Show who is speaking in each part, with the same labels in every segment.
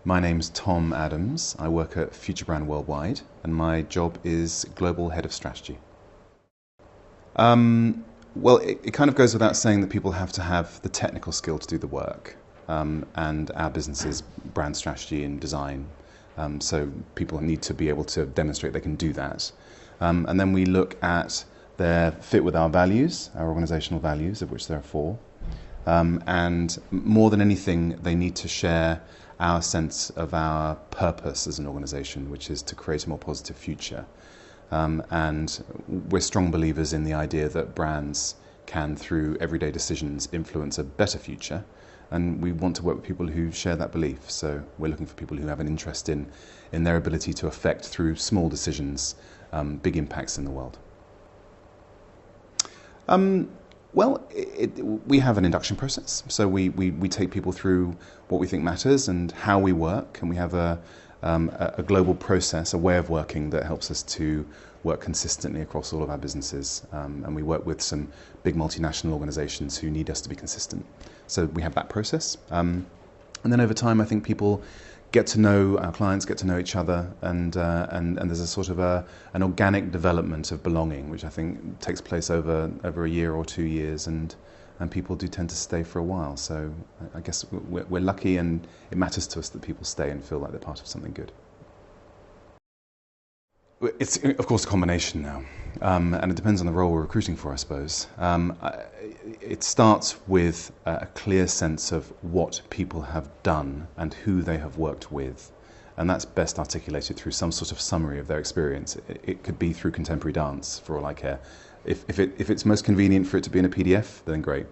Speaker 1: My name's Tom Adams. I work at FutureBrand Worldwide, and my job is Global Head of Strategy. Well, it kind of goes without saying that people have to have the technical skill to do the work, and our business is brand strategy and design, so people need to be able to demonstrate they can do that. And then we look at their fit with our values, our organizational values, of which there are four. And more than anything, they need to share our sense of our purpose as an organization, which is to create a more positive future. And we're strong believers in the idea that brands can, through everyday decisions, influence a better future. And we want to work with people who share that belief. So we're looking for people who have an interest in their ability to affect, through small decisions, big impacts in the world. Well, we have an induction process. So we take people through what we think matters and how we work. And we have a global process, a way of working that helps us to work consistently across all of our businesses. And we work with some big multinational organizations who need us to be consistent. So we have that process. And then over time, I think people get to know our clients, get to know each other, and there's a sort of an organic development of belonging, which I think takes place over a year or 2 years, and people do tend to stay for a while. So I guess we're lucky, and it matters to us that people stay and feel like they're part of something good. It's, of course, a combination now, and it depends on the role we're recruiting for, I suppose. It starts with a clear sense of what people have done and who they have worked with, and that's best articulated through some sort of summary of their experience. It could be through contemporary dance, for all I care. If it's most convenient for it to be in a PDF, then great.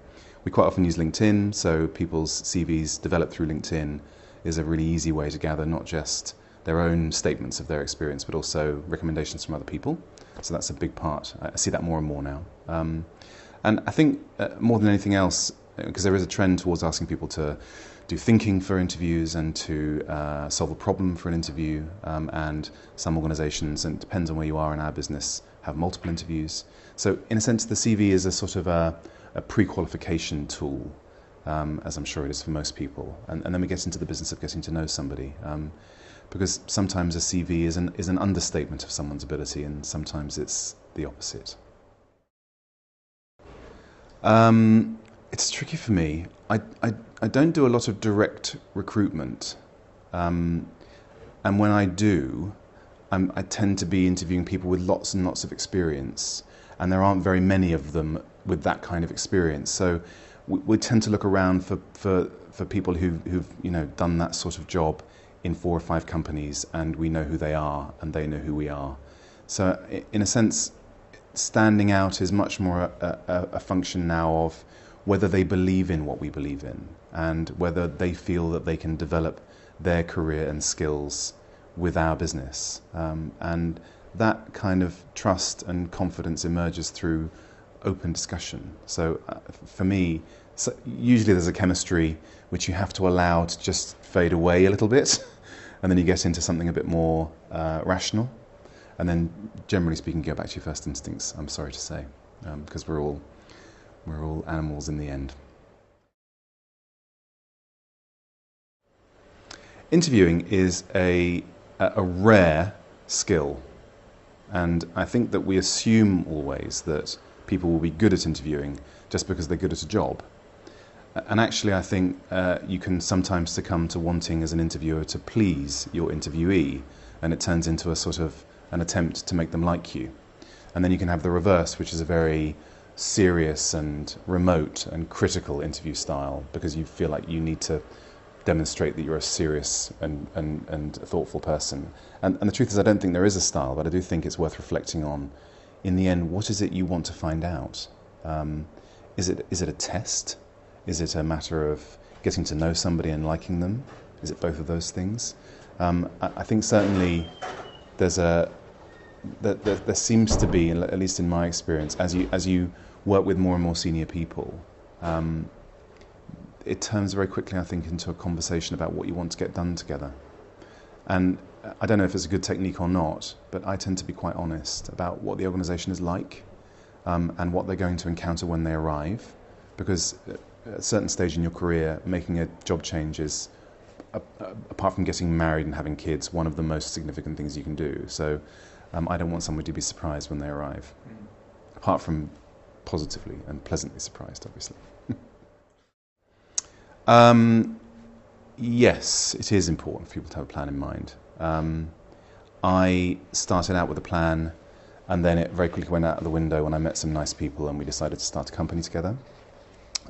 Speaker 1: We quite often use LinkedIn, so people's CVs developed through LinkedIn is a really easy way to gather not just their own statements of their experience, but also recommendations from other people. So that's a big part. I see that more and more now. And I think more than anything else, because there is a trend towards asking people to do thinking for interviews and to solve a problem for an interview, and some organizations, and it depends on where you are in our business, have multiple interviews. So in a sense, the CV is a sort of a pre-qualification tool, as I'm sure it is for most people. And then we get into the business of getting to know somebody. Because sometimes a CV is an understatement of someone's ability, and sometimes it's the opposite. It's tricky for me. I don't do a lot of direct recruitment, and when I do, I tend to be interviewing people with lots and lots of experience, and there aren't very many of them with that kind of experience. So we tend to look around for people who've done that sort of job in 4 or 5 companies, and we know who they are and they know who we are. So in a sense, standing out is much more a function now of whether they believe in what we believe in, and whether they feel that they can develop their career and skills with our business. And that kind of trust and confidence emerges through open discussion. So for me, usually there's a chemistry which you have to allow to just fade away a little bit, and then you get into something a bit more rational, and then generally speaking go back to your first instincts, I'm sorry to say, because we're all animals in the end. Interviewing is a rare skill, and I think that we assume always that people will be good at interviewing just because they're good at a job. And actually, I think you can sometimes succumb to wanting, as an interviewer, to please your interviewee, and it turns into a sort of an attempt to make them like you. And then you can have the reverse, which is a very serious and remote and critical interview style, because you feel like you need to demonstrate that you're a serious and thoughtful person. And the truth is, I don't think there is a style, but I do think it's worth reflecting on. In the end, what is it you want to find out? Is it a test? Is it a matter of getting to know somebody and liking them? Is it both of those things? I think certainly there seems to be, at least in my experience, as you work with more and more senior people, it turns very quickly, I think, into a conversation about what you want to get done together. And I don't know if it's a good technique or not, but I tend to be quite honest about what the organisation is like, and what they're going to encounter when they arrive. Because at a certain stage in your career, making a job change is apart from getting married and having kids, one of the most significant things you can do. So I don't want somebody to be surprised when they arrive, apart from positively and pleasantly surprised, obviously. Yes, it is important for people to have a plan in mind. I started out with a plan, and then it very quickly went out of the window when I met some nice people and we decided to start a company together.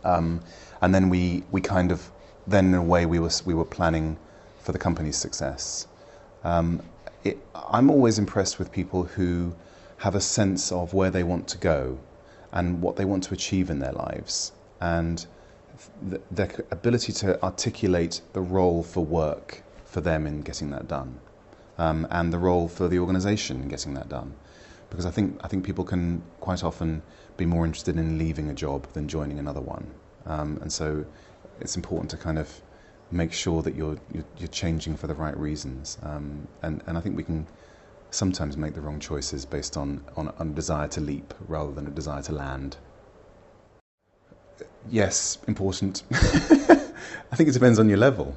Speaker 1: And then we kind of, then in a way we were planning for the company's success. I'm always impressed with people who have a sense of where they want to go and what they want to achieve in their lives, and their ability to articulate the role for work for them in getting that done, and the role for the organisation in getting that done. Because I think people can quite often be more interested in leaving a job than joining another one, and so it's important to kind of make sure that you're changing for the right reasons. And I think we can sometimes make the wrong choices based on a desire to leap rather than a desire to land. Yes, important. I think it depends on your level.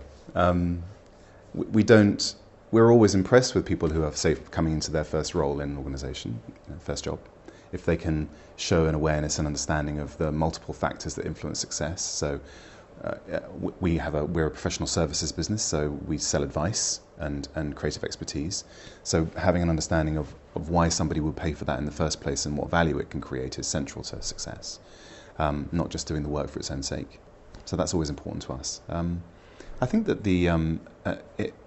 Speaker 1: We're always impressed with people who are, say, coming into their first role in an organisation, first job, if they can show an awareness and understanding of the multiple factors that influence success. So we're a professional services business, so we sell advice and creative expertise. So having an understanding of why somebody would pay for that in the first place and what value it can create is central to success, not just doing the work for its own sake. So that's always important to us. I think that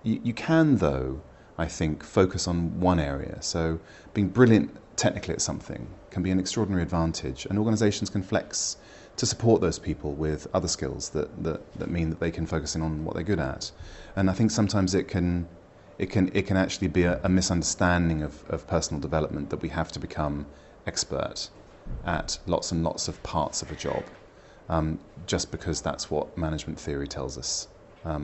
Speaker 1: you can, though, I think, focus on one area. So being brilliant technically at something can be an extraordinary advantage, and organisations can flex to support those people with other skills that mean that they can focus in on what they're good at. And I think sometimes it can actually be a misunderstanding of personal development, that we have to become expert at lots and lots of parts of a job, just because that's what management theory tells us. I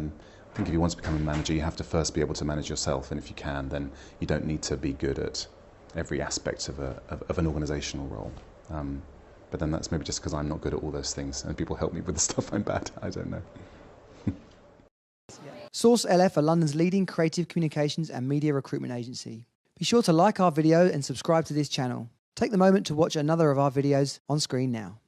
Speaker 1: think if you want to become a manager, you have to first be able to manage yourself, and if you can, then you don't need to be good at every aspect of an organisational role. But then that's maybe just because I'm not good at all those things, and people help me with the stuff I'm bad at. I don't know.
Speaker 2: Source LF are London's leading creative communications and media recruitment agency. Be sure to like our video and subscribe to this channel. Take the moment to watch another of our videos on screen now.